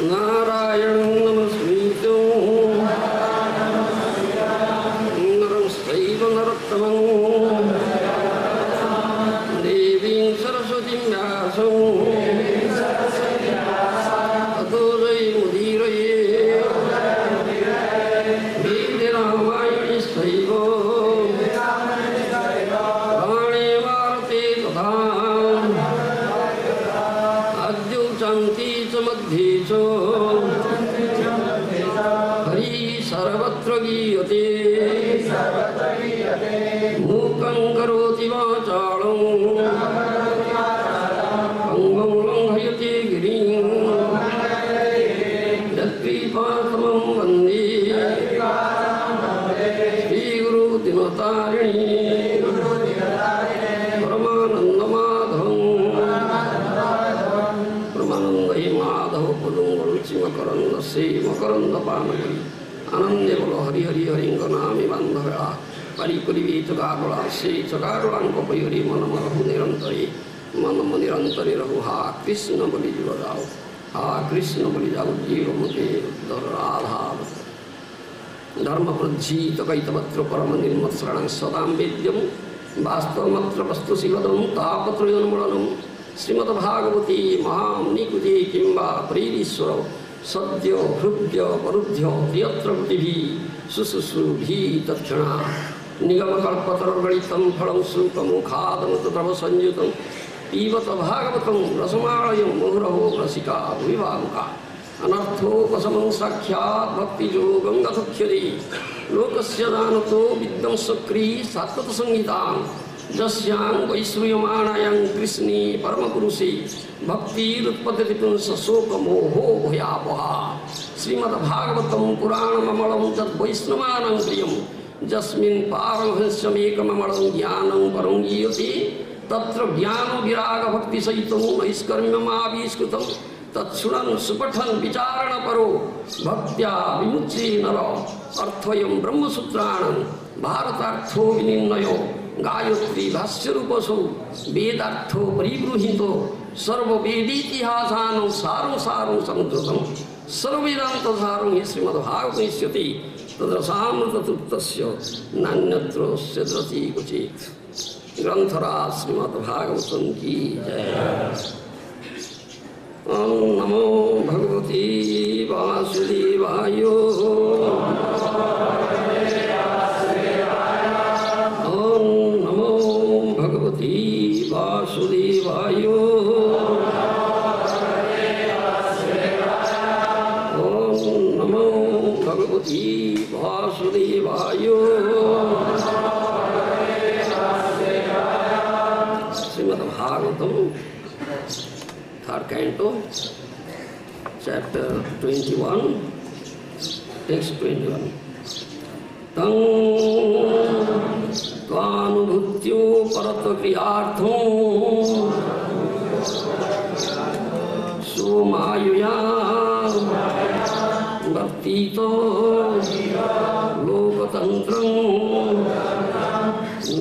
नारायण नमस्कृतो नरंस्त्वैव नरोत्तमं देवीं सरस्वतीं व्यासं ततो जयमुदीरये वेदरामायणस्त्वैव प्राणे वार्ते तथा अद्यौ शान्ति च मध्ये च हरि सर्वत्र गीयते मूकं करोति वाचालं अंगं लङ्घयते गिरिं यत्कृपातमं वन्दे श्रीगुरुदिनतारिणी परमानन्दमाधवं परमानन्दे माधव पदुंगरुचि मकरन्दसे मकरन्दपानकरी आनंदे बोलो हरि हरि हरिंग नामी बांधव्या परिकुरी चकागोला से चकागोलांक पयरी मनमरहु निरंतरे रहु हा कृष्ण बलि जुड़ जाओ हा कृष्ण बलि जाओ जीव मुझे राधा धर्म प्रज्जीत कैतवत्र परम निर्मत्सरणं सदां वेद्यं वास्तवमत्र वस्तुशिवदं तापत्रयोन्मूलनं श्रीमद्भागवती महामुनिकृते किंवा प्रेरीश्वर सद्य हृद्य परुद्य यत्र गतिभिः शुश्रूषुभिः तत्क्षणा निगमकल्पतरुगणितं फलं शुकमुखादमृततव संयुतं पीबत भागवतं रसमालयं मुहुरहो रसिका विभावुका अनर्थोपशमं साक्षात् भक्तियोगं गतुख्यते लोकस्य दानतो विद्वंसक्री सात्वतसंहितां जस्यां वैश्रूयमाणायां कृष्णे परमपुरुषे भक्तिरुत्पद्यते पुंसशोकमोहो भयावहा श्रीमद्भागवतं पुराणममलं तद्वैष्णवानां प्रियं यस्मिन् पारमहंस्यमेकममलं ज्ञानं परं गीयते तत्र ज्ञानविरागभक्तिसहितं नैष्कर्म्यमाविष्कृतं तत्शृणन् सुपठन् विचारणपरो भक्त्या विमुच्ये नर अर्थयं ब्रह्मसूत्राणां भारतार्थो विनिर्णयो गायत्री भाष्यरूपसौ वेदार्थो परिगृहीतो सर्ववेदीतिहासानं सारं सारं समुद्रतम् सर्ववेदान्तसारं हि श्रीमद्भागवते इष्यति तद्रसामृततृप्तस्य नान्यत्र स्यद्रति क्वचित्। ग्रंथराज श्रीमद्भागवतम की जय। ओम नमो भगवते वासुदेवाय। ओम नमो भगवते वासुदेवाय। ओम नमो भगवते वासुदेवाय। Shrimad Bhagavatam third canto, chapter 21, text 21. Tang tvanubhutyo paratvakriyaartham somayuya bhaktito lokatantram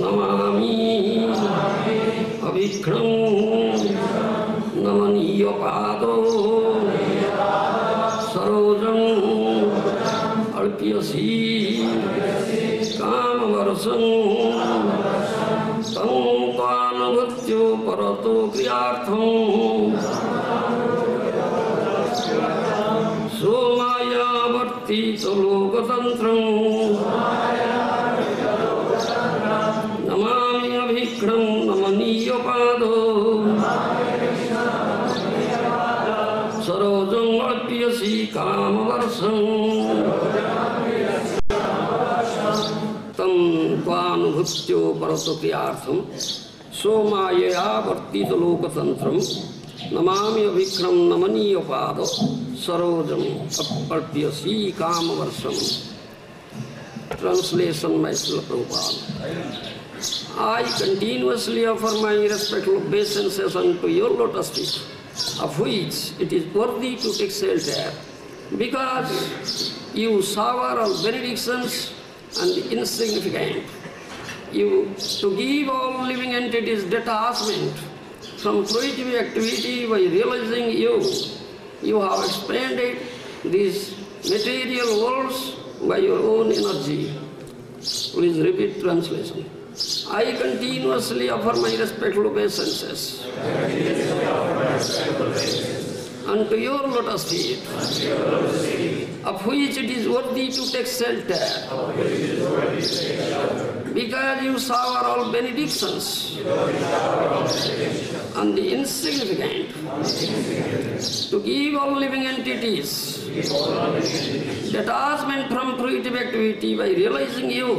namami avikram नमनीय पादो सरोजं अर्प्यसि कामवर्षं तं त्वानुभूत्यो परतो क्रियार्थं सोमायावर्तितो लोकतन्त्रं नमामि अभिक्रं नमनीय पादो सरोजं अर्प्यसि कामवर्षं तं त्वानुभूत्यो परतोक्रियार्थं सोमायया वर्तितो लोकतन्त्रं नमामि अभिक्रम नमनीय पाद सरोजं अर्प्यसि कामवर्षं। Translation by Srila Prabhupada. I continuously offer my respectful obeisances unto your lotus feet, of which it is worthy to take shelter, because you shower all benedictions and the insignificant. You to give all living entities detachment from fruitive activity by realizing you have expanded these material worlds by your own energy. Please repeat translation. I continuously offer my respectful obeisances unto your lotus feet, of which it is worthy to take shelter, because you shower all benedictions on the insignificant, to give all living entities detachment from fruitive activity by realizing you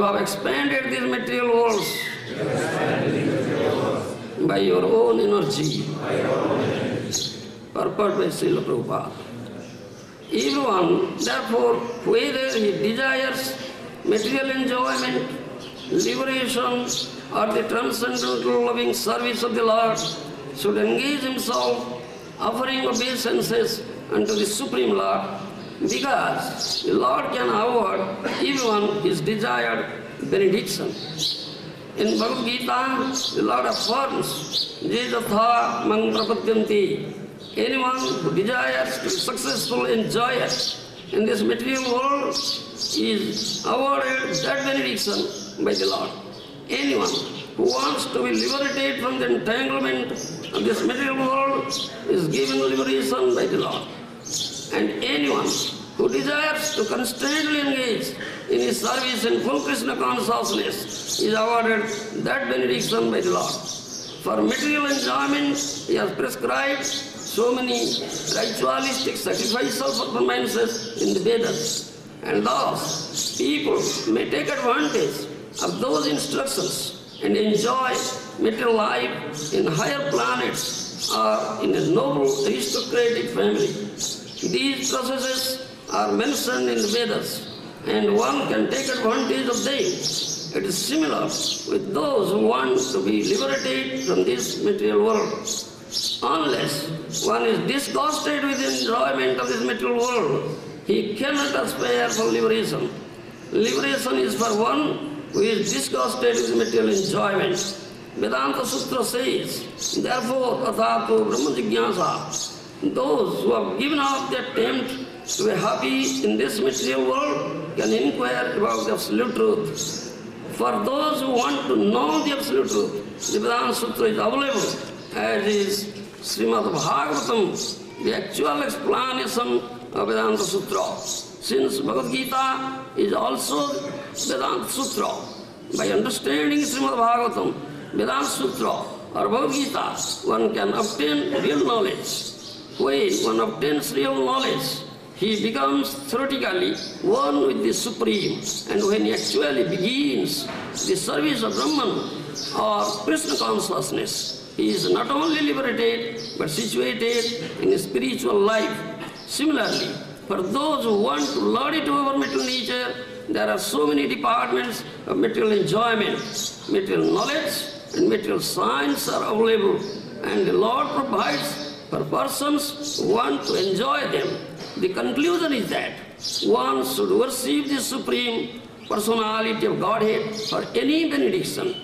have expanded these material worlds by your own energy. Purport by Srila Prabhupada. Everyone, therefore, whether he desires material enjoyment, liberation, or the transcendental loving service of the Lord, should engage himself offering obeisances unto the Supreme Lord, because the Lord can award everyone his desired benediction. In Bhagavad Gita, the Lord affirms, Jejatha mang prapadyanti. Anyone who desires to be successful enjoyer in this material world is awarded that benediction by the Lord. Anyone who wants to be liberated from the entanglement of this material world is given liberation by the Lord. And anyone who desires to constantly engage in his service in full Krishna consciousness is awarded that benediction by the Lord. For material enjoyment, he has prescribed so many ritualistic sacrificial performances in the Vedas, and thus people may take advantage of those instructions and enjoy material life in higher planets or in a noble aristocratic family. These processes are mentioned in the Vedas, and one can take advantage of them. It is similar with those who want to be liberated from this material world. Unless one is disgusted with the enjoyment of this material world, he cannot aspire for liberation. Liberation is for one who is disgusted with material enjoyment. Vedanta Sutra says, therefore, athato brahma jigyasa, those who have given up the attempt to be happy in this material world can inquire about the absolute truth. For those who want to know the absolute truth, the Vedanta Sutra is available, as is Srimad Bhagavatam, the actual explanation of Vedanta Sutra. Since Bhagavad Gita is also Vedanta Sutra, by understanding Srimad Bhagavatam, Vedanta Sutra or Bhagavad Gita, one can obtain real knowledge. When one obtains real knowledge, he becomes theoretically one with the Supreme, and when he actually begins the service of Brahman or Krishna consciousness, he is not only liberated but situated in spiritual life. Similarly, for those who want to lord it over material nature, there are so many departments of material enjoyment. Material knowledge and material science are available, and the Lord provides for persons who want to enjoy them. The conclusion is that one should worship the Supreme Personality of Godhead for any benediction.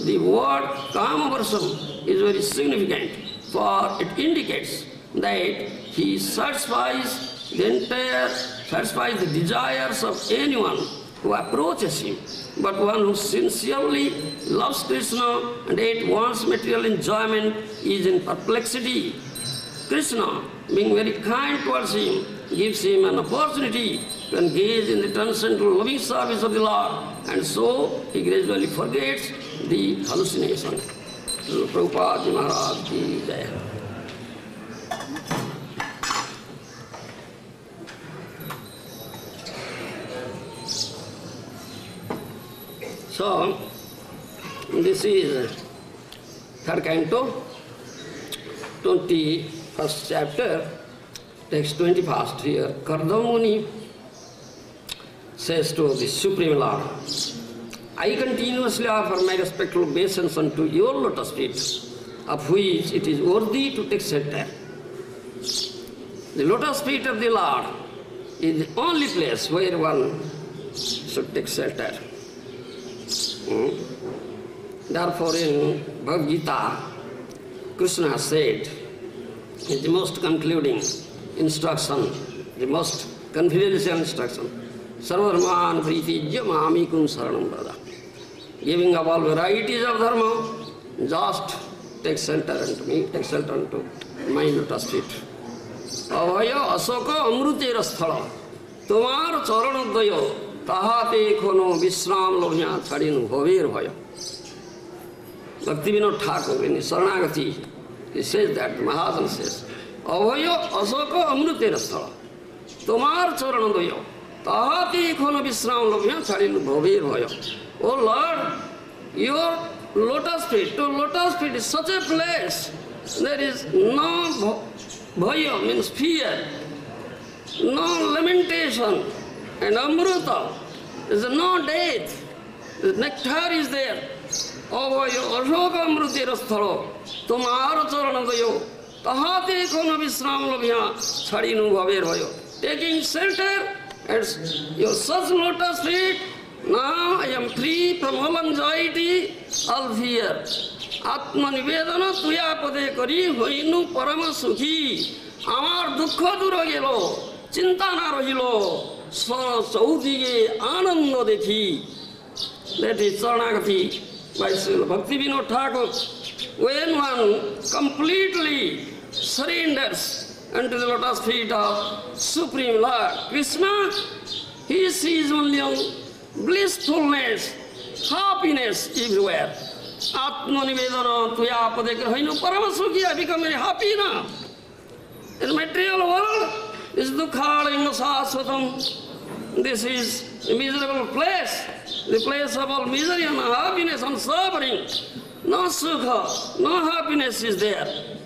The word Kamavarsham is very significant, for it indicates that he satisfies the desires of anyone who approaches him. But one who sincerely loves Krishna and yet wants material enjoyment is in perplexity. Krishna, being very kind towards him, gives him an opportunity to engage in the transcendental loving service of the Lord, and so he gradually forgets the hallucination. Prabhupada Maharaj Ki Jai. So, this is third canto, 21st chapter, text 21st here. Gautam Muni says to the Supreme Lord, I continuously offer my respectful obeisance unto your lotus feet, of which it is worthy to take shelter. The lotus feet of the Lord is the only place where one should take shelter. Therefore, in Bhagavad Gita, Krishna has said, in the most concluding instruction, the most confidential instruction, Sarvarman Pritijya Mamikum Saranam Brada. Giving up all varieties of dharma, just take shelter unto me, take shelter unto my lotus feet. Avaya Asaka Amrutera Sthala, Tomar Charanadaya, Tahate Kono Visram Lohya Chadinu Bhavir Bhaya. Bhaktivinoda Thakur in his Saranagati, he says that, Mahajan says, Avaya Asaka Amrutera Sthala, Tomar Charanadaya, Tahate Kono Visram Lohya Chadinu Bhavir Bhaya. Oh Lord, your lotus feet, to lotus feet is such a place, there is no bhaya, means fear, no lamentation, and amruta, there is no death, the nectar is there. Avayo ashoka amrutera sthalo, tomar charanadayo, tahate kono visram labhya, chadinu bhaver bhayo. Taking shelter at your such lotus feet, now I am free from all anxiety, all fear. Atma nivedana tuya pade kari hoinu parama sukhi. Amar dukha dura gelo, chinta na rahilo, sara chaudige ananda dekhi. That is Saranagati by Srila Bhaktivinoda Thakur. When one completely surrenders unto the lotus feet of Supreme Lord Krishna, he sees only blissfulness, happiness everywhere. Atma nivedana tuya padekar hainu paramasukhi. I become very happy now. In the material world, this is dukkhalinga sasvatam. This is a miserable place, the place of all misery and happiness and suffering. No sukha, no happiness is there.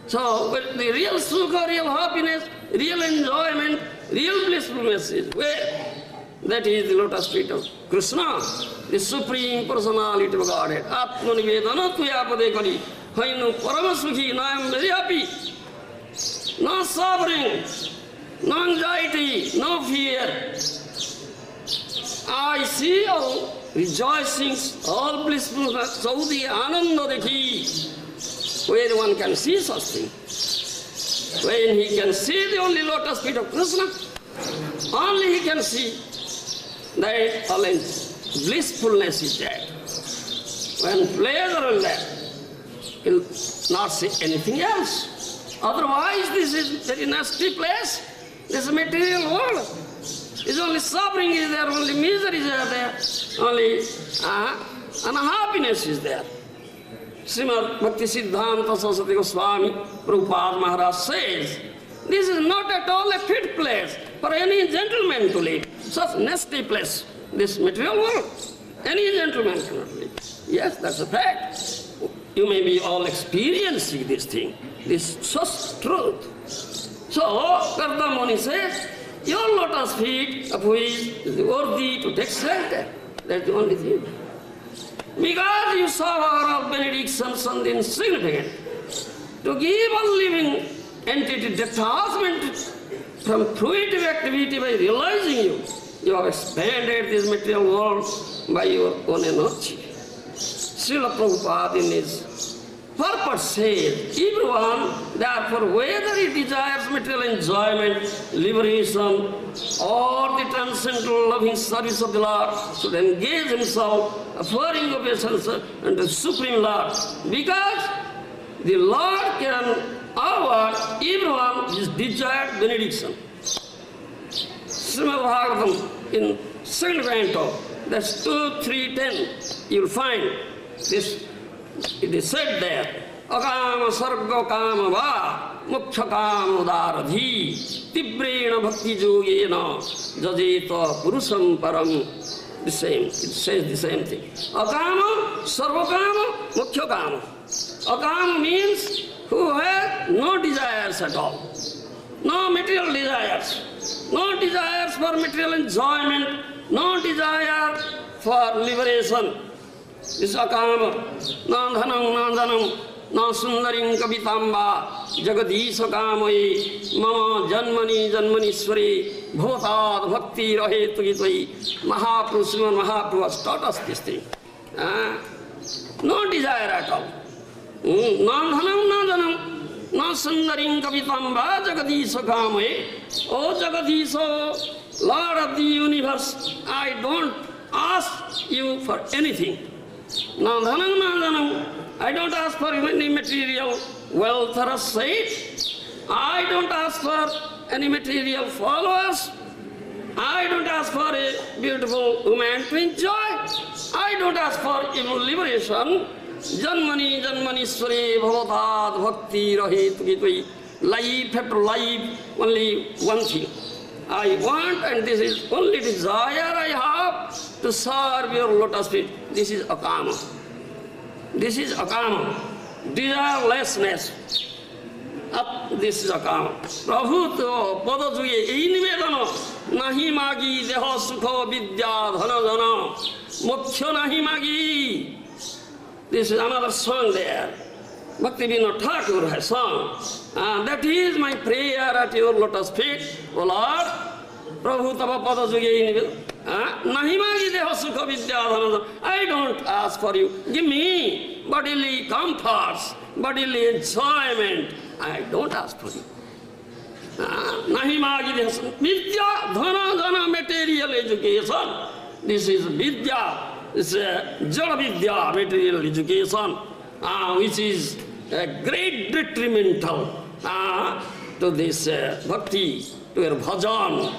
So, but the real sukha, real happiness, real enjoyment, real blissfulness is where? That is the lotus feet of Krishna, the Supreme Personality of Godhead. Atma nivedana tuya pade kari hainu paramasukhi. Now I am very happy. No suffering, no anxiety, no fear. I see all rejoicings, all blissfulness, Saudi Ananda Dekhi, where one can see such thing. When he can see the only lotus feet of Krishna, only he can see that all blissfulness is there. When pleasure is there, he'll not see anything else. Otherwise, this is a very nasty place. This material world. Is only suffering is there, only misery is there, only unhappiness is there. Srimad Bhakti Siddhanta Saraswati Goswami Prabhupada Maharaj says, this is not at all a fit place for any gentleman to live. Such nasty place, this material world. Any gentleman cannot live. Yes, that's a fact. You may be all experiencing this thing, this such truth. So, Gautam Muni says, your lotus feet of which is worthy to take shelter. That's the only thing. Because you suffer all benedictions and insignificant. To give a living entity detachment from fruitive activity by realizing you have expanded this material world by your own energy. Srila Prabhupada in his purpose says, everyone, therefore, whether he desires material enjoyment, liberation, or the transcendental loving service of the Lord, should engage himself, offering obeisance unto the Supreme Lord, because the Lord can award everyone his desired benediction. Srimad Bhagavatam in second canto, that's 2, 3, 10, you will find this. It is said there, Akama sarga kama va, mukhya kama udaradhi, tibrena bhakti yogena, jajeta purusham param. The same, it says the same thing. Akama, sarva kama, mukhya kama. Akama means who has no desires at all, no material desires, no desires for material enjoyment, no desire for liberation. This akama, na dhanam, na dhanam, na sundarim kavitamba, jagadisha kamai, mama janmani janmanishwari, bhotad bhakti rahetu gitvai. Mahaprabhu, Srimad Mahaprabhu has taught us this thing. No desire at all. Na dhanam, na dhanam, na sundarim kavitamba, jagadisha kamai. Oh Jagadisha, Lord of the universe, I don't ask you for anything. Na dhanam, na dhanam. I don't ask for any material wealth or estate. I don't ask for any material followers. I don't ask for a beautiful woman to enjoy. I don't ask for even liberation. Janmani janmanishwari bhavatad bhakti rahetu gitvai. Life after life, only one thing. I want, and this is only desire I have, to serve your lotus feet. This is akama. This is akama. Desirelessness. This is akama. Prabhu to pada juye ei nivedana nahi magi deha sukha vidya dhana jana moksha nahi magi. This is another song there. Bhakti Vinod Thakur has sung. That is my prayer at your lotus feet, O Lord. Prabhu tava pada juye nahi magi deha sukha vidya dhana. I don't ask for you. Give me bodily comforts, bodily enjoyment. I don't ask for you. Nahi magi deha sukha vidya dhana dhana, material education. This is vidya. It's a jada vidya, material education, which is a great detrimental to this bhakti, to your bhajan.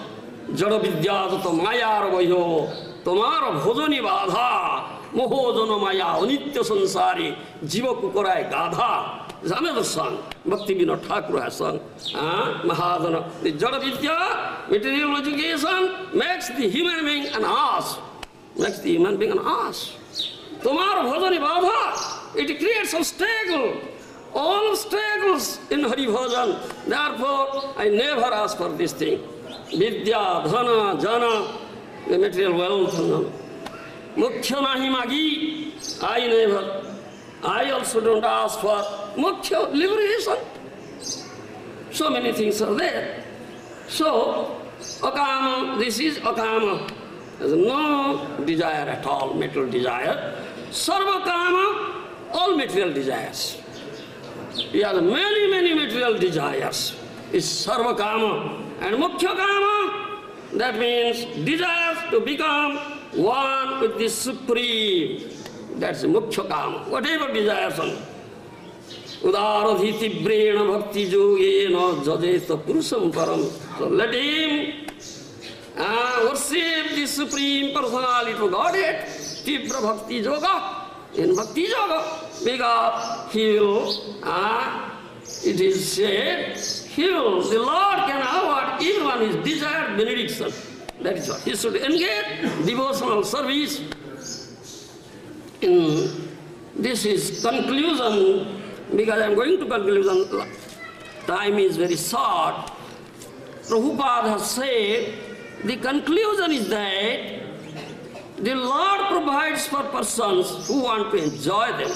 Jada vidya to mayar vayo, tomar bhojani badha, mohojana maya, unitya sansari, jiva kukurai gadha. It's another song. Bhakti Vinod Thakur has sung. Mahadana. The jada vidya, material education, makes the human being an ass. Makes the human being an ass. Tomar bhajani badha, it creates obstacle. All obstacles in Hari Bhajan. Therefore, I never ask for this thing. Vidya, dhana, jana, the material wealth. Mukhya nahi magi, I never. I also don't ask for mukhya, liberation. So many things are there. So, akama, this is akama. There's no desire at all, material desire. Sarva kama, all material desires. He has many material desires. Is sarva kama. And mukhya kama, that means desires to become one with the Supreme. That's mukhya kama. Whatever desires on. Udaradhi tibrena bhakti yogena jajeta purusham param. So let him worship the Supreme Personality of Godhead, Tibra Bhakti Yoga, in Bhakti Yoga, because he will, it is said, he will, the Lord can award everyone his desired benediction. That is what. He should engage devotional service. This is conclusion, because I am going to conclusion. Time is very short. Prabhupada has said, the conclusion is that the Lord provides for persons who want to enjoy them.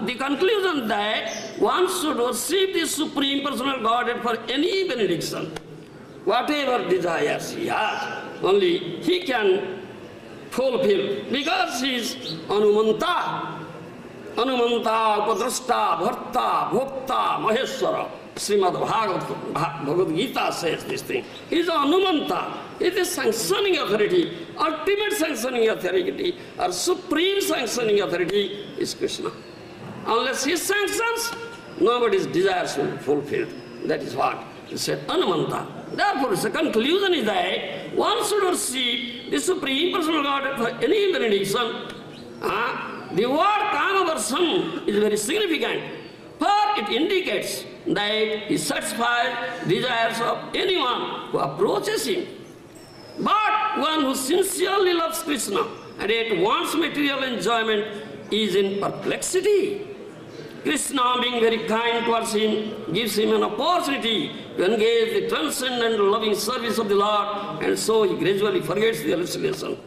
The conclusion that one should worship the Supreme Personal Godhead for any benediction. Whatever desires he has, only he can fulfill. Because he is Anumanta. Anumanta, Upadrashta, Bharta, Bhokta, Maheshwara. Srimad Bhagavad Gita says this thing. He is Anumanta. He is the sanctioning authority, ultimate sanctioning authority, or supreme sanctioning authority is Krishna. Unless he sanctions, nobody's desires will be fulfilled. That is what he said, Anumanta. Therefore, the conclusion is that one should worship the Supreme Personal Godhead for any benediction. The word Kama-varsam is very significant, for it indicates that he satisfies desires of anyone who approaches him. But one who sincerely loves Krishna and yet wants material enjoyment is in perplexity. Krishna, being very kind towards him, gives him an opportunity to engage the transcendent loving service of the Lord, and so he gradually forgets the hallucination.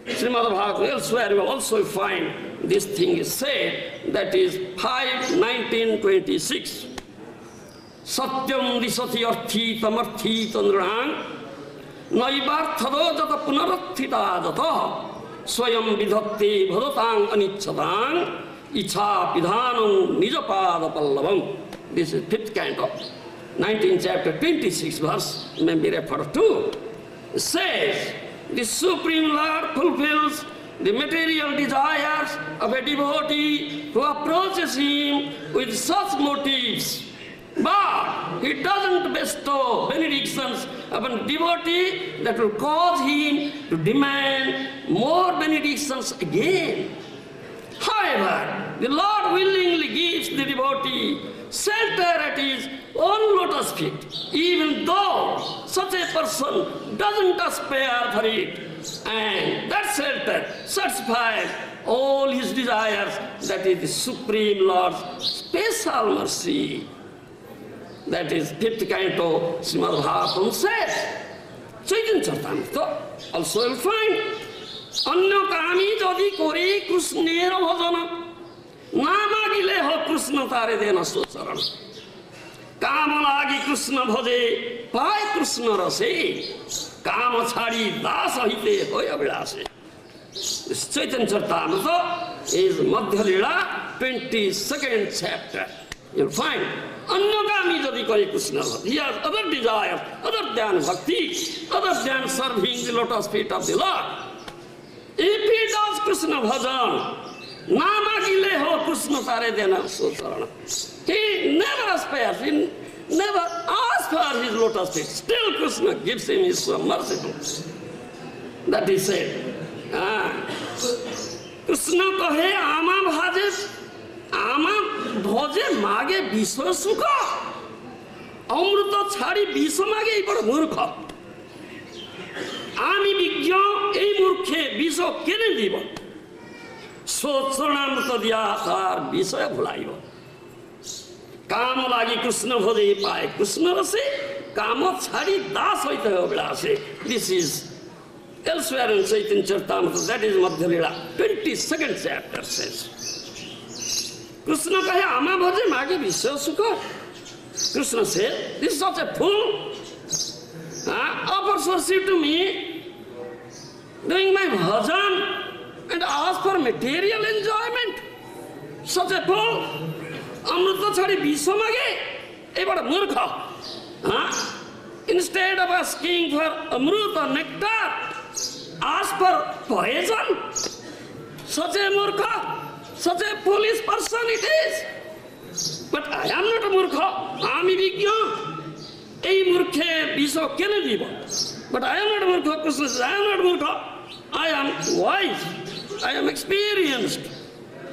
Srimad Bhagavatam, elsewhere you will also find this thing is said, that is 5:19-26. Satyam disati arthitam arthitam nrang naivarthado jata punarathita jata swayam vidhatte bhadotang anichadang icha pidhanam nijapada pallavam. This is 5th canto, 19th chapter, 26th verse, may be referred to. It says, the Supreme Lord fulfills the material desires of a devotee who approaches him with such motives. But he doesn't bestow benedictions upon devotee that will cause him to demand more benedictions again. However, the Lord willingly gives the devotee shelter at his own lotus feet, even though such a person doesn't aspire for it. And that shelter satisfies all his desires. That is the Supreme Lord's special mercy. That is 5th canto, Srimad Bhagavatam says. Chaitanya Charitamrita also will find. Anyo kami jadi kori Krishnera bhajana nama gile ho Krishna tare dena socharan. Kama lagi Krishna bhaje pai Krishna rase kama chhadi dasa hite hoya vilase. This Chaitanya Charitamrita is Madhya Leela, 22nd chapter. You'll find Annagami jadi kori Krishna bhaje. He has other desires other than bhakti, other than serving the lotus feet of the Lord. If he does Krishna bhajan, nama gile ho Krishna tare dena socharan. He never aspires, he never asks for his lotus feet. Still Krishna gives him his mercy. That he said. Krishna kahe ama bhaje mage biswa sukha. Amruta chhadi biswa mage ei bada murkha. Ami bigya ei murkhe biswa kene diba. Socharanamrita diya tar biswa bhulaiba. Kama lagi Krishna bhaje pai Krishna rase kama chhadi das hoite ho bilase. This is elsewhere in Chaitanya Charitamrita, that is Madhya Leela, 22nd chapter says. Krishna kahe ama bhaje mage biswa sukha. Krishna said, this is such a fool. Offers worship to me doing my bhajan and ask for material enjoyment. Such a fool. Amrita chhadi bisho mage. A bada murkha. Huh? Instead of asking for amrut or nectar, ask for poison. Such a murkha, such a foolish person it is. But I am not a murkha. I am a vigyan. Ei murkhe bisho kene diba. But I am not a murkha. Krishna says, I am not a murkha. I am wise. I am experienced.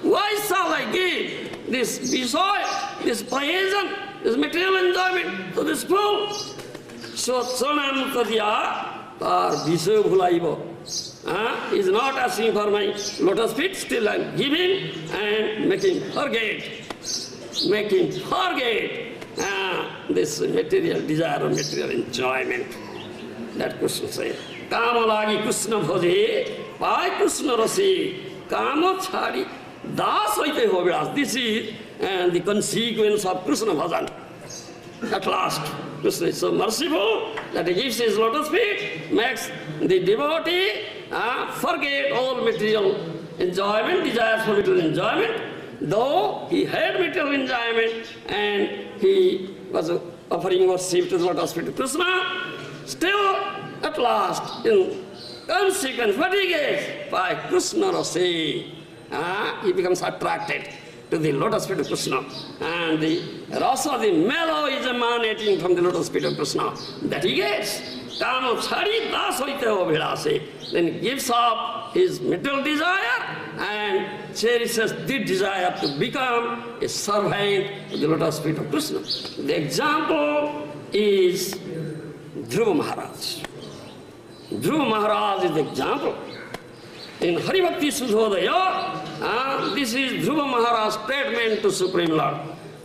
Why shall I give this bisho, this poison, this material enjoyment to this fool? So Chanam Tadya tar bisho bhulaibo. He is not asking for my lotus feet, still I am giving and making forget. Making forget this material desire or material enjoyment. That Krishna says. Kama lagi Krishna bhaje, pai Krishna rasi, kama chhadi, das hoite ho vilas. This is the consequence of Krishna bhajan. At last, Krishna is so merciful that he gives his lotus feet, makes the devotee forget all material enjoyment, desires for material enjoyment. Though he had material enjoyment and he was offering worship to the lotus feet of Krishna, still at last, in consequence, what he gets? By Krishna Rasi, he becomes attracted to the lotus feet of Krishna. And the rasa, the mellow is emanating from the lotus feet of Krishna. That he gets. Kama chhadi das hoite ho bhilase. Then he gives up his material desire and cherishes the desire to become a servant of the lotus feet of Krishna. The example is Dhruva Maharaj. Dhruva Maharaj is the example. In Hari Bhakti Sudhodaya, this is Dhruva Maharaj's statement to Supreme Lord.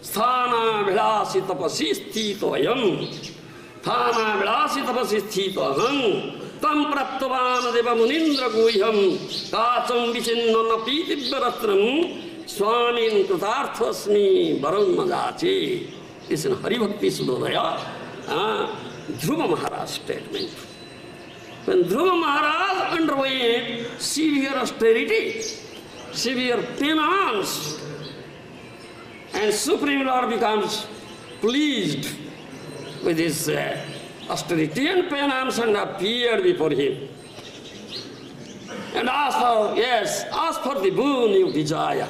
Sthana vilasi tapasi sthitoyam. Sthana vilasi tapasi sthitoham. Tam praptavan deva munindra guhyam. Kacham vichinnana pitibharatram. Swamin krutarthasmi varam majachi. This is in Hari Bhakti Sudhodaya. Dhruva Maharaj's statement. When Dhruva Maharaj underwent severe austerity, severe penance, and Supreme Lord becomes pleased with his austerity and penance and appeared before him. And asked for the boon you desire.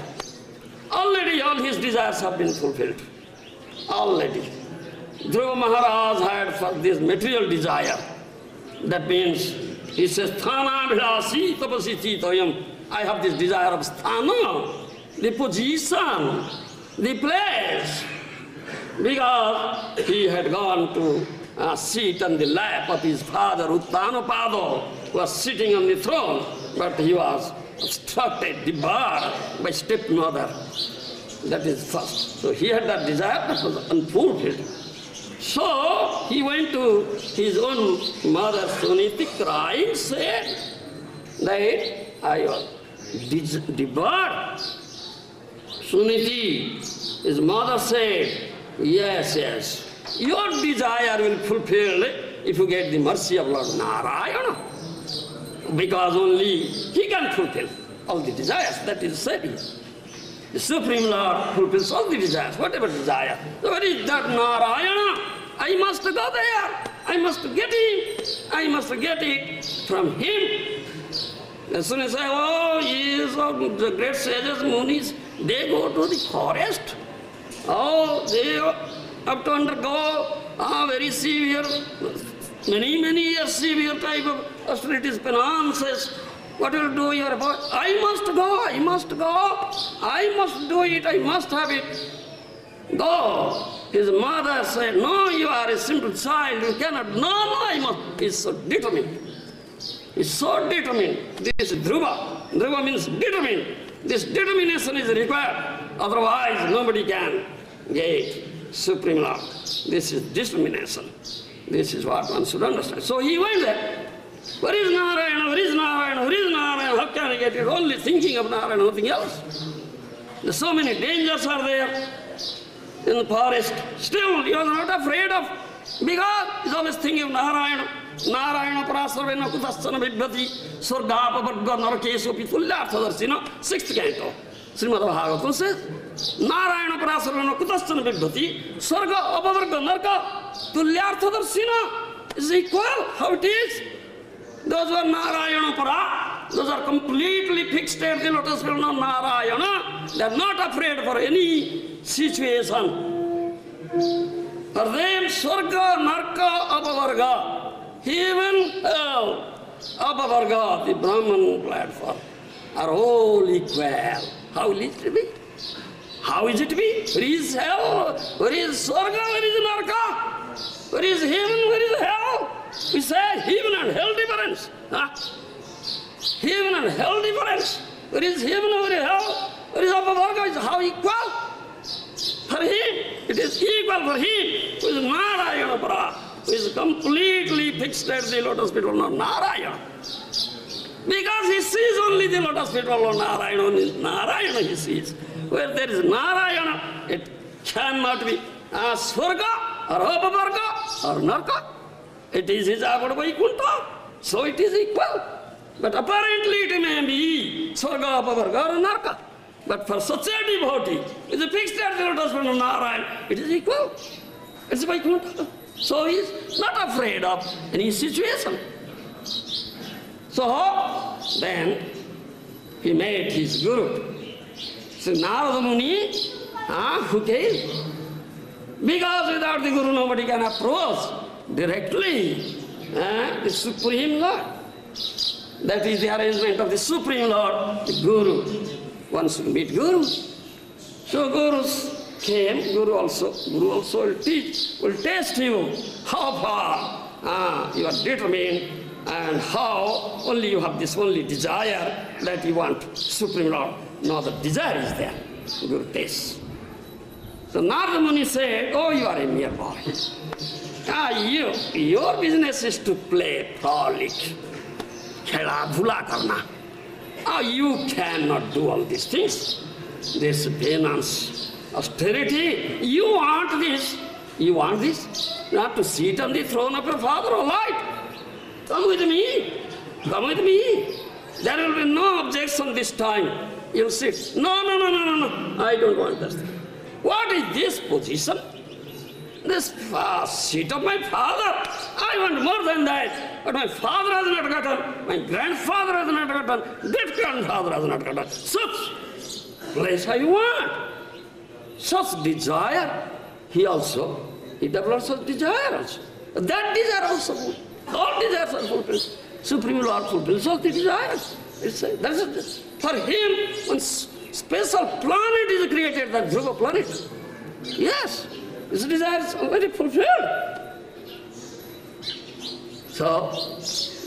Already all his desires have been fulfilled. Already. Dhruva Maharaj had for this material desire. That means, he says, Sthana vilasi tapasi chitoyam. I have this desire of sthana, the position, the place. Because he had gone to sit on the lap of his father, Uttanapada, who was sitting on the throne, but he was obstructed, debarred by stepmother. That is first. So he had that desire that was unfulfilled. So he went to his own mother Suniti, crying, said that I was debarred. Suniti, his mother said, yes, your desire will fulfill if you get the mercy of Lord Narayana. Because only he can fulfill all the desires, that is said here. The Supreme Lord fulfills all the desires, whatever desire. So what is that Narayana? I must go there. I must get it. I must get it from him. As soon as the great sages, munis, they go to the forest. They have to undergo very severe, many years severe type of austerities, penances. What will do your boy? I must go, I must go. I must do it, I must have it. Go. His mother said, no, you are a simple child, you cannot. No, I must. He's so determined. He's so determined. This is Dhruva. Dhruva means determined. This determination is required. Otherwise, nobody can get Supreme Lord. This is determination. This is what one should understand. So he went there. Where is Narayana? Where is Narayana? Where is Narayana? How can I get it? Only thinking of Narayana, nothing else. There's so many dangers are there in the forest. Still, he was not afraid of, because he's always thinking of Narayana. Narayan पराशरवेन कुतश्चन बिभ्रति स्वर्गापवर्ग नरकेषु तुल्यार्थदर्शिन 6th canto Shrimad Bhagavatam से नारायण पराशरवेन कुतश्चन बिभ्रति स्वर्ग अपवर्ग नरक तुल्यार्थदर्शिन is equal. How it is? Those who are Narayana para, those are completely fixed at the lotus feet of Narayana. They are not afraid for any situation. For them, Swarga, Narka, Apavarga, heaven, hell, Apavarga, the Brahman platform, are all equal. How will it be? How is it to be? Where is hell? Where is Swarga? Where is Narka? Where is heaven? Where is hell? We say heaven and hell difference. Huh? Heaven and hell difference. Where is heaven? Where is hell? Where is Apavarga? Is how equal? For him, it is equal for him who is Narayana Para, who is completely fixed at the lotus feet of Narayana. Because he sees only the lotus feet of Narayana, only Narayana he sees. Where there is Narayana, it cannot be Swarga or Apavarga or Narka. It is his abode Vaikuntha, so it is equal. But apparently it may be Swarga, Apavarga or Narka. But for such a devotee, with a fixed at the lotus feet of Narayana, it is equal. It's Vaikuntha. So he is not afraid of any situation. So then he met his guru. So Narada Muni, who came? Because without the guru nobody can approach directly the Supreme Lord. That is the arrangement of the Supreme Lord, the Guru. One should meet Guru. So Gurus came, Guru also will teach, will test you how far you are determined and how only you have this only desire that you want Supreme Lord. No other desire is there. Guru tests. So Narada Muni said, oh, you are a mere boy. Your business is to play frolic, khela dhula karna. You cannot do all these things. This penance, austerity, you want this. You want this? Not to sit on the throne of your father, all right. Come with me. Come with me. There will be no objection this time. You sit. No. I don't want this. What is this position? This seat of my father. I want more than that. But my father has not gotten, my grandfather has not gotten, great-grandfather has not gotten. Such place I want. Such desire, he develops such desire also. That desire also, all desires are fulfilled. Supreme Lord fulfills all the desires. For him, one special planet is created, that Dhruva planet. Yes. His desire is already fulfilled. So,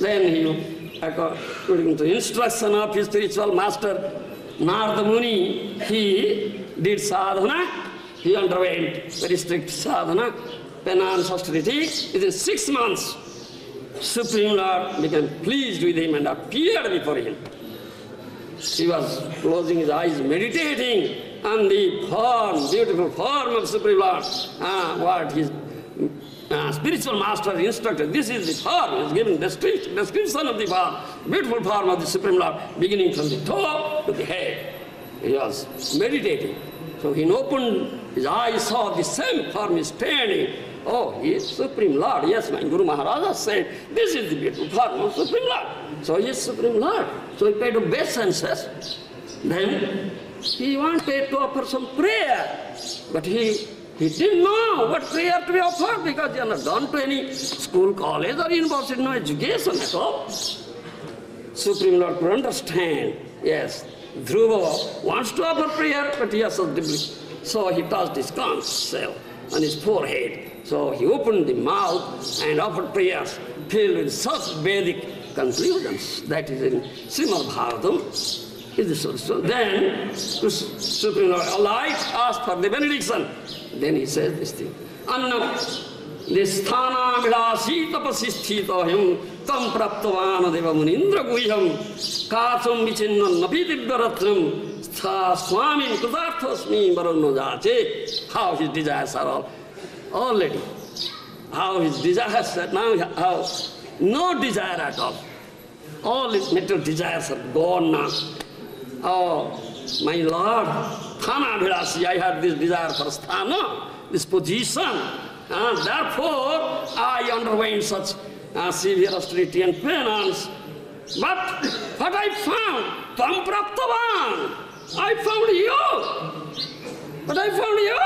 then he, according to instruction of his spiritual master, Narada Muni, he did sadhana. He underwent very strict sadhana, penance, austerity. Within 6 months, Supreme Lord became pleased with him and appeared before him. He was closing his eyes, meditating on the form, beautiful form of Supreme Lord. What his spiritual master instructed. This is the form. He is giving description of the form, beautiful form of the Supreme Lord, beginning from the toe to the head. He was meditating. So he opened his eyes, saw the same form is standing. Oh, he is Supreme Lord. Yes, my Guru Maharaja said, this is the beautiful form of Supreme Lord. So he is Supreme Lord. So he paid obeisances. Then he wanted to offer some prayer. But he didn't know what prayer to be offered because he had not gone to any school, college or university, no education at all. Supreme Lord could understand. Yes, Dhruva wants to offer prayer, but he has so deeply. So he touched his conch shell on his forehead. So he opened the mouth and offered prayers filled with such Vedic conclusions. That is in Srimad Bhagavatam. So then, Supreme Lord alight asked for the benediction. Then he says this thing. Annam nisthana vilasi tapasisthita him tam praptavana deva munindra guhyam katham vichinnan napi divyaratram stha swamin kudarthasmi varanno jache. How his desires are all already. How his desires are now, how no desire at all. All his material desires are gone now. Oh, my Lord, Thana Virasi, I had this desire for sthana, this position. Therefore, I underwent such severe austerity and penance. But what I found, Tvam Praptavan, I found you. But I found you.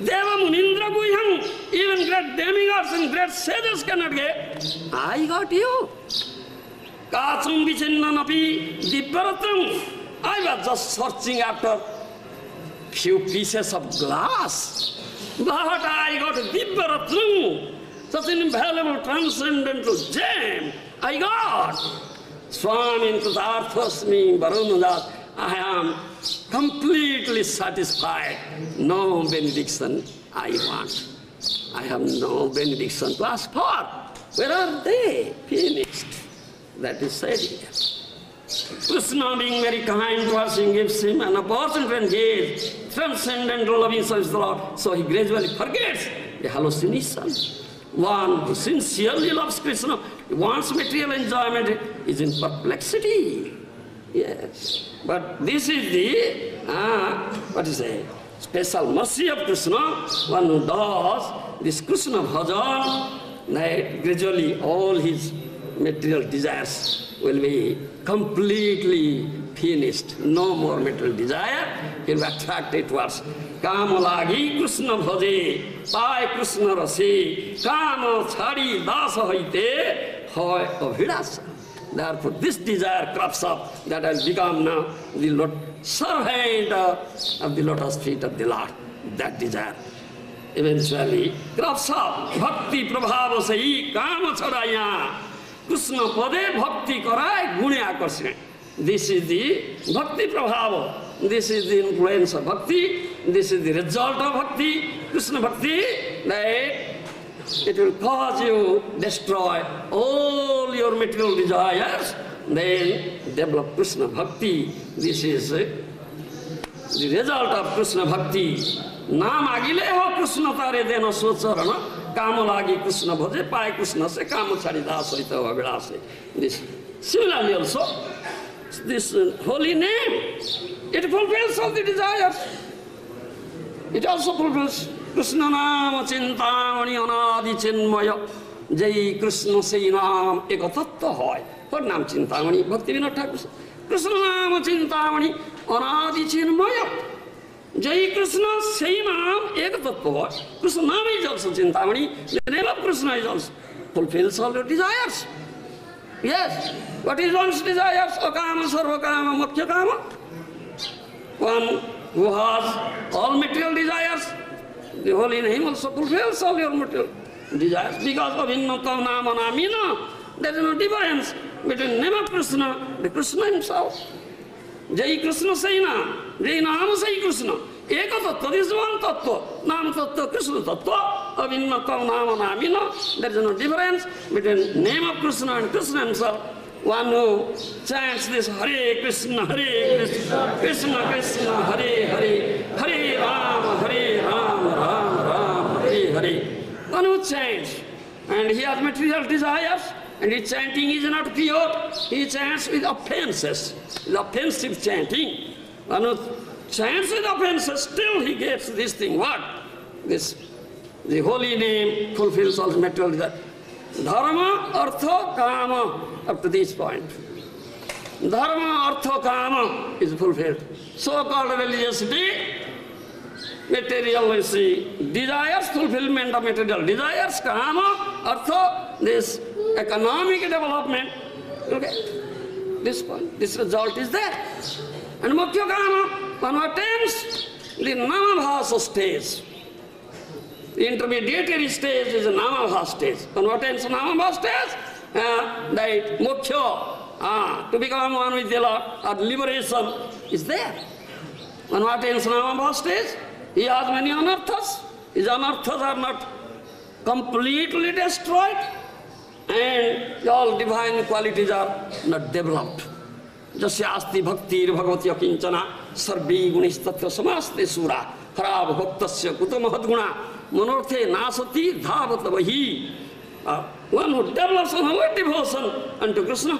Deva Munindra Guhyam, even great demigods and great sages cannot get. I got you. Kacham Vichinnanapi Dibbaratam. I was just searching after few pieces of glass. But I got Dibbaratam, such an invaluable transcendental gem. I got. Swami Kritarthasmi Varunadas. I am completely satisfied. No benediction I want. I have no benediction to ask for. Where are they? Finished. That is said here. Krishna, being very kind towards him, gives him an opportunity to engage transcendental loving service to the Lord. So he gradually forgets the hallucination. One who sincerely loves Krishna, wants material enjoyment, is in perplexity. Yes. But this is the, special mercy of Krishna. One who does this Krishna bhajan, that gradually all his material desires will be completely finished. No more material desire. He will be attracted towards Kamalagi Krishna bhaje, pai Krishna rasi, kama chari dasa haite, hoy abhidasa. Therefore, this desire crops up that has become now the servant of the lotus feet of the Lord. That desire eventually crops up. Bhakti prabhava sahi kama chadaya. Krishna pade bhakti karai gune akarsana. This is the bhakti prabhava. This is the influence of bhakti. This is the result of bhakti. Krishna bhakti, that it will cause you destroy all your material desires, then develop Krishna bhakti. This is the result of Krishna bhakti. Naam agile ho Krishna tare dena socharana, kama lagi Krishna bhaje, pai Krishna se kama chari dasa ita vavilase. This similarly also, this holy name, it fulfills all the desires. It also fulfills Krishna Nama Chintamani Anadi Chinmaya. Jai Krishna Say Nam Ekatatta Hoy. What Nam Chintamani? Bhakti Vinod Thakur. Krishna Nama Chintamani Anadi Chinmaya. Jai Krishna Say Nam Ekatatta Hoy. Krishna Nama is also Chintamani. The name of Krishna is also fulfills all your desires. Yes. What is one's desires? Akama, Sarvakama, Mukhya Kama. One who has all material desires, the holy name also fulfills all your material desires. Because of Innata Nama Namina, there is no difference between name of Krishna, the Krishna himself. Jai Krishna Saina, Jai Nama Sai Krishna. Eka Tattva, this is one Tattva. Nam Tattva, Krishna Tattva. Of Innata Nama Namina, there is no difference between name of Krishna and Krishna himself. One who chants this Hare Krishna, Krishna Krishna, Hare Hare, Hare Rama, Rama Rama, Hare Hare. One who chants, and he has material desires, and his chanting is not pure. He chants with offenses, with offensive chanting. One who chants with offenses, still he gets this thing. What? This, the holy name fulfills all material desires. Dharma, Artha, Kama, up to this point. Dharma, Artha, Kama is fulfilled. So-called religiosity, materialistic desires, fulfillment of material desires, Kama, Artha, this economic development. Okay? This point, this result is there. And Mukhya Kama, one who attains the Namabhasa stage. The intermediary stage is a Namabhasa stage. One who attains Namabhasa stage, that Mukhya, to become one with the Lord, or liberation is there. One who attains Namabhasa stage, he has many anarthas. His anarthas are not completely destroyed, and all divine qualities are not developed. Jasya asti bhaktir bhagavati akinchana sarvi gunistatra samaste sura harab bhaktasya kuta mahadguna manorthe nasati dhavat vahi One who develops a devotion unto Krishna,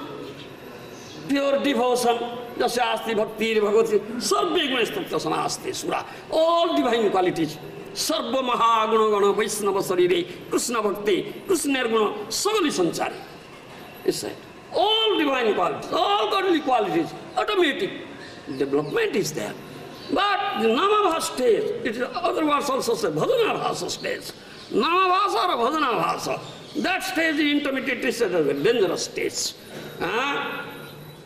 pure devotion, Jasasti Bhakti Bhagavati, Sarve Gunastapta Samasti Sura, all divine qualities, Sarva Mahaguna Gana Vaisnava Sarire, Krishna Bhakti, Krishna Guna, Sagali Sanchari. He said, all divine qualities, all godly qualities, automatic development is there. But the Namabhasa stage, it is otherwise also said Bhajanabhasa stage. Namabhasa or Bhajanabhasa, that stage is intermediate stage, a dangerous stage.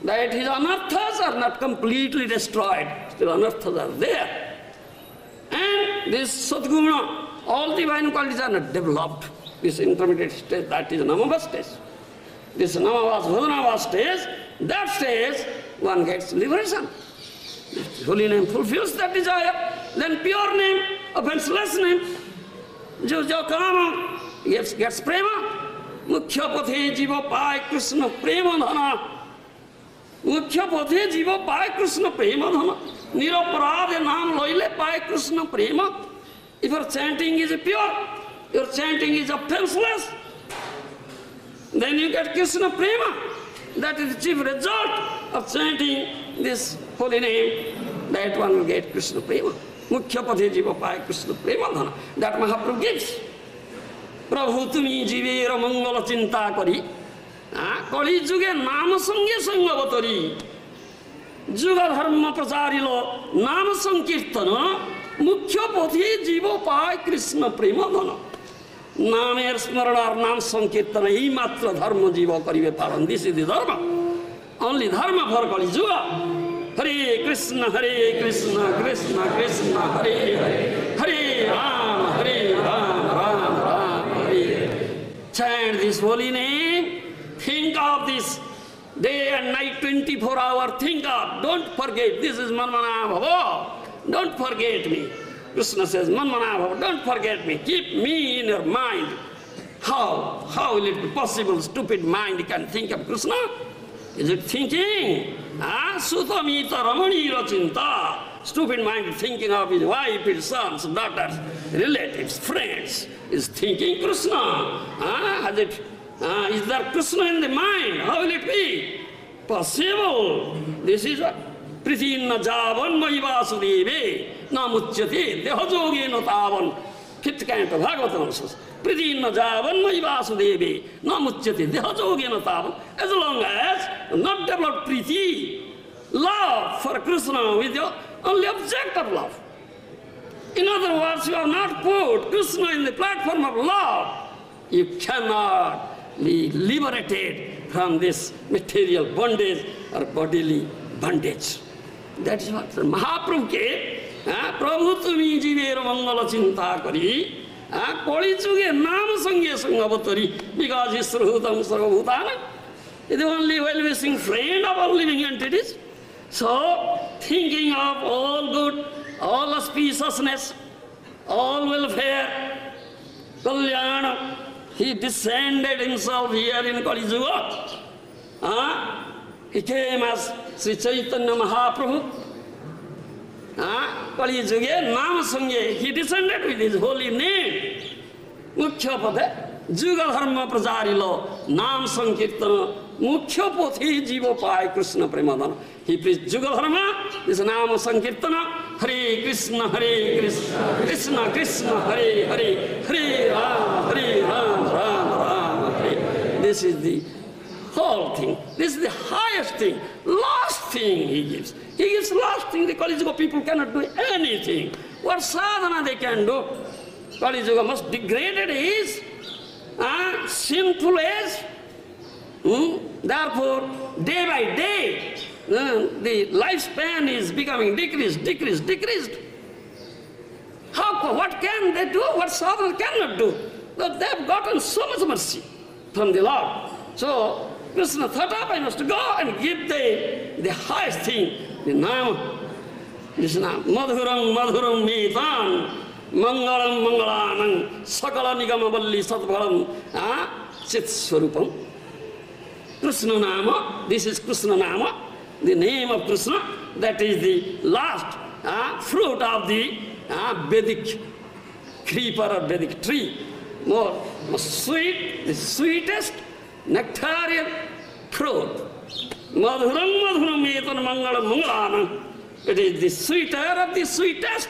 That his anarthas are not completely destroyed, still anarthas are there. And this Satguna, all divine qualities are not developed. This intermediate stage, that is Namabhasa stage. This Namabhasa, Bhajanabhasa stage, that stage, one gets liberation. Holy name fulfills that desire, then pure name, offenseless name. Jo kama gets prema. Mukhya pathe jiva pai Krishna prema dhana. Mukhya pathe jiva pai Krishna prema dhana. Niraparade naam loile pai Krishna prema. If your chanting is pure, your chanting is offenseless, then you get Krishna prema. That is the chief result of chanting this holy name, that one will get Krishna prema. Mukhya pathe jiva pai Krishna prema dhana. That Mahaprabhu gives. Prabhu tumi jivera mangala chinta kari. Kali juge nama sange sangavatari. Juga dharma pracharilo nama sankirtana. Mukhya pathe jiva pai Krishna prema dhana. Namer smaranar nam sankirtana hi matra dharma jiva karive paran. This is the dharma. Only dharma for Kali Juga. Hare Krishna, Krishna Krishna, Hare Hare, Hare Rama, Rama Rama, Hare. Chant this holy name. Think of this day and night, 24 hours. Think of. Don't forget. This is Manmana Bhava. Don't forget me. Krishna says, Manmana Bhava, don't forget me. Keep me in your mind. How will it be possible? Stupid mind can think of Krishna? Is it thinking? Sutamita Ramani Rachinta. Stupid mind thinking of his wife, his sons, daughters, relatives, friends, is thinking Krishna. Is there Krishna in the mind? How will it be possible? This is what Pritinna Javan Mahivasudeve Namuchyate Dehajoge no Tavan. Fifth canto Bhagavatam says, Pritinna Javan Mahivasudeve Namuchyate Dehajoge no Tavan. As long as not develop priti, love for Krishna with your only object of love. In other words, you have not put Krishna in the platform of love, you cannot be liberated from this material bondage or bodily bondage. That is what Mahaprabhu came. Prabhu tumi jivera mangala chinta kari. Kali juge nama sange sangavatari. Because he is Sruhutam Sarvabhutana. He is the only well-wishing friend of all living entities. So, thinking of all good, all auspiciousness, all welfare, Kalyana, he descended himself here in Kali Yuga. He came as Sri Chaitanya Mahaprabhu. Kali Yuga, Nama Sangye, he descended with his holy name. Mukhya Pathe, Juga Dharma Pracharilo, Nam Sankirtana, Mukhya Pathe Jiva Pai Krishna Premadana. He preached Juga Dharma, this Nama Sankirtana, Hare Krishna, Krishna Krishna, Hare Hare, Hare Rama, Rama Hare. This is the whole thing. This is the highest thing, last thing he gives. He gives last thing. The Kali Yuga people cannot do anything. What sadhana they can do? Kali Yuga most degraded is sinful age. Therefore, day by day, the lifespan is becoming decreased. What can they do? What sadhana cannot do? But they have gotten so much mercy from the Lord. So, Krishna thought up, I must go and give the highest thing, the Nama. This Nama. Madhuram metan, mangalam mangalanam, sakala nigamavalli satvalam, chit swarupam. Krishna Nama, this is Krishna Nama, the name of Krishna, that is the last fruit of the Vedic creeper or Vedic tree. More Sweet, the sweetest nectarian fruit. Madhuram madhuram etan mangalam mangalanam. It is the sweeter of the sweetest.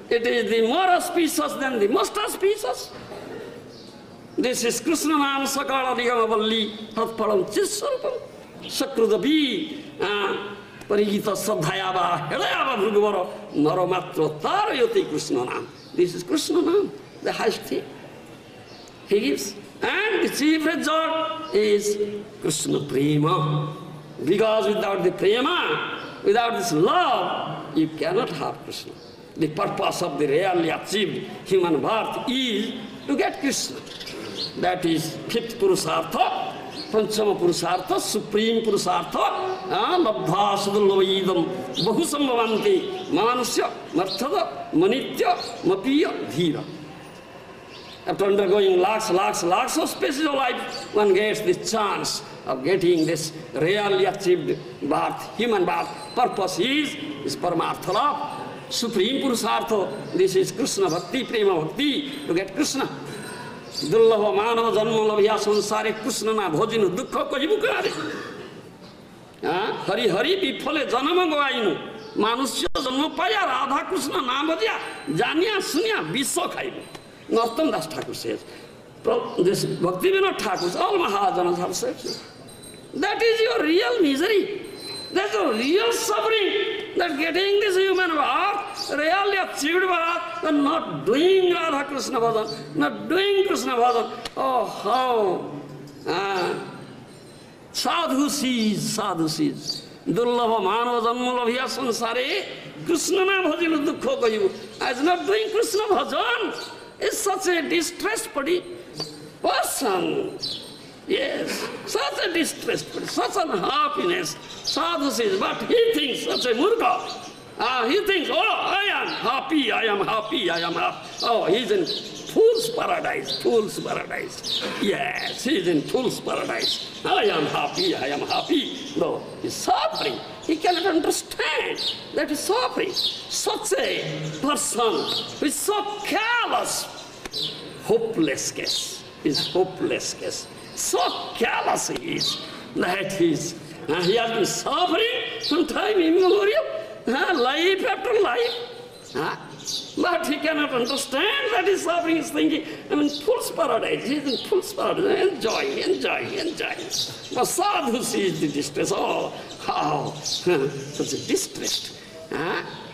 It is the more auspicious than the most auspicious. This is Krishna Nam Sakala Nigamavalli Hatparam Chisarupam Sakrudabi Parigita Sadhayava Helayava Bhugavara Naramatro Tarayoti Krishna Nam. This is Krishna Nam, the highest thing. He gives. And the chief result is Krishna Prema. Because without the Prema, without this love, you cannot have Krishna. The purpose of the really achieved human birth is to get Krishna. That is fifth Purusartha, Panchama Purusartha, Supreme Purusartha, Labdha Sudulavaidam, Bahusambhavanti, Manusya, Marthada, Manitya, Mapiya, Dhira. After undergoing lakhs of species of life, one gets the chance of getting this really achieved birth, human birth. Purpose is Paramartha love. Supreme Purusartha, this is Krishna Bhakti, Prema Bhakti, to get Krishna. Dullava Manava Janma Labhya Sansare Krishna Na Bhojinu Dukkha Kajibukare. Hari Hari Bifale Janama Goainu, Manusya Janma Paya Radha Krishna Nambhajya, Janya Sunya Biswa Khaibu. Narottam Das Thakur says. This Bhakti Vinod Thakur, all Mahajanas have said. That is your real misery. That's the real suffering. That getting this human birth, really achieved birth, and not doing Radha Krishna Bhajan, not doing Krishna Bhajan. Oh, how sadhu sees. Dullava Manava Janma Labhya Sansare, Krishna Na Bhajinu Dukkha Kajibu. As not doing Krishna Bhajan is such a distressed person. Yes, such a distressed person, such unhappiness. Sadhu says, but he thinks such a murga. He thinks, oh, I am happy. Oh, he's in fool's paradise. Yes, he's in fool's paradise. I am happy. No, he's suffering. He cannot understand that he's suffering. Such a person who is so callous, hopeless case. So callous he is that he has been suffering from time immemorial, life after life. But he cannot understand that he's suffering. He's thinking, I'm in fool's paradise. He's in fool's paradise. Enjoy. But sadhu sees the distress. Oh, how such a distressed.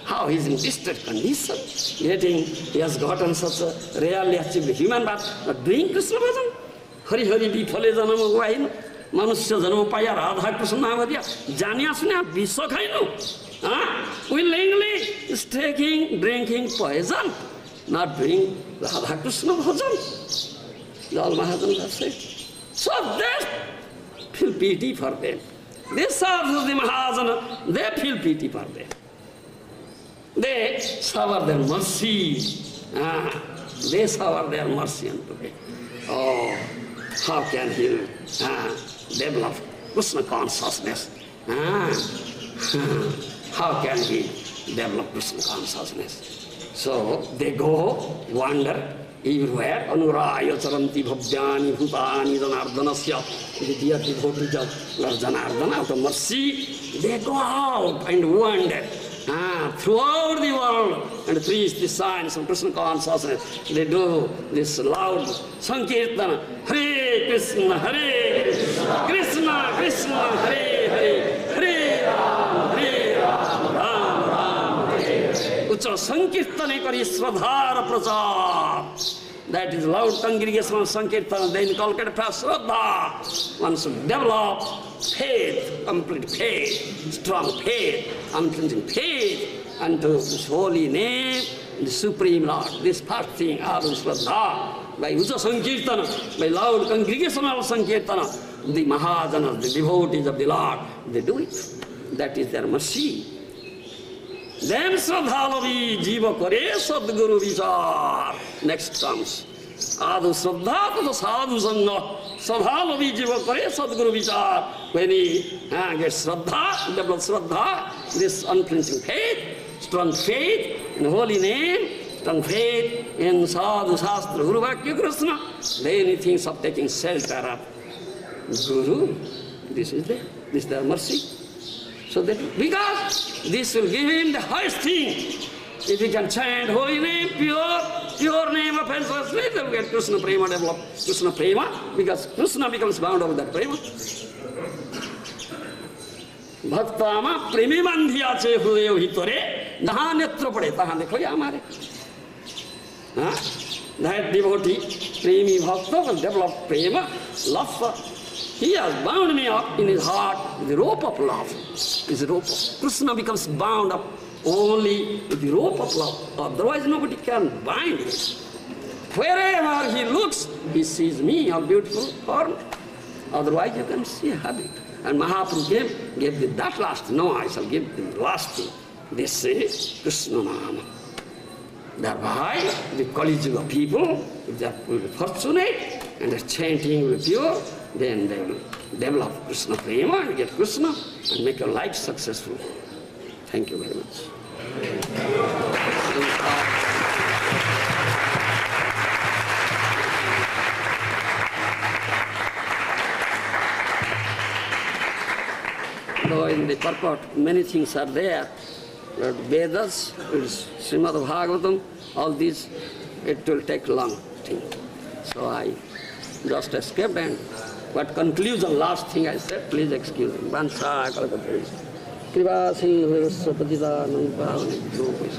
How he's in distressed condition. He has gotten such a really achieved human birth. Not doing Krishna bhajan. Hari Hari Bifale Janama Goainu, Manusya Janama Paya Radha Krishna Nambhajya, Janya Sunya Biswa Khainu. Willingly drinking poison, not doing Radha Krishna Bhajan. The all Mahajans have said. So they feel pity for them. They sadhus, the Mahajana, they feel pity for them. They shower their mercy. They shower their mercy unto them. Oh, how can he develop Krishna consciousness? How can he develop Krishna consciousness? So they go, wander everywhere. Anuraya charanti bhavyani bhutani janardanasya. The dear devotees of Lord Janardana, out of mercy, they go out and wander throughout the world and preach the signs of Krishna consciousness. They do this loud Sankirtana, Hare Krishna, Krishna Krishna, Hare Ram, Ram Hare. Ucha Sankirtana kari Sradhara Prachar. That is loud congregation of Sankirtana. They inculcate Shraddha. One should develop faith, complete faith, strong faith, unflinching faith unto this holy name, the Supreme Lord. This first thing, Adu Shraddha. By Ucha Sankirtana, by loud congregational Sankirtana, the Mahajanas, the devotees of the Lord, they do it. That is their mercy. Then Shraddhalavi Jiva Kare Sadguru Vichar. Next comes Adu Shraddha to the Sadhu Sangha. Shraddhalavi Jiva Kare Sadguru Vichar. When he gets Shraddha, develops Shraddha, this unflinching faith, strong faith in the holy name, strong faith in Sadhu Shastra, Guru Bhakti Krishna, then he thinks of taking shelter of Guru. This is their mercy. So that because this will give him the highest thing. If he can chant holy name, pure name of ancestors, they will get Krishna Prema, develop Krishna Prema, because Krishna becomes bound over that Prema. Bhaktama premi bandhiya che huye hitore, daha netra pade, taha dekho ya hamare. That devotee, premi bhakta, will develop prema, love. He has bound me up in his heart with the rope of love. Is the rope of Krishna becomes bound up only with the rope of love. Otherwise nobody can bind him. Wherever he looks, he sees me, a beautiful form. Otherwise you can see habit. And Mahaprabhu gave that last. No, I shall give the last thing. They say Krishna Nama. Thereby the Kali Yuga people, if they will be fortunate and their chanting will be pure, then they will develop Krishna Prema and get Krishna and make your life successful. Thank you very much. Though in the purport many things are there, but Vedas, Srimad Bhagavatam, all these, it will take long thing. So I just escaped, and what conclusion, last thing I said, please excuse me. Vansha kalapati. Kriva singh bhavasya patita nupavani bhuvais.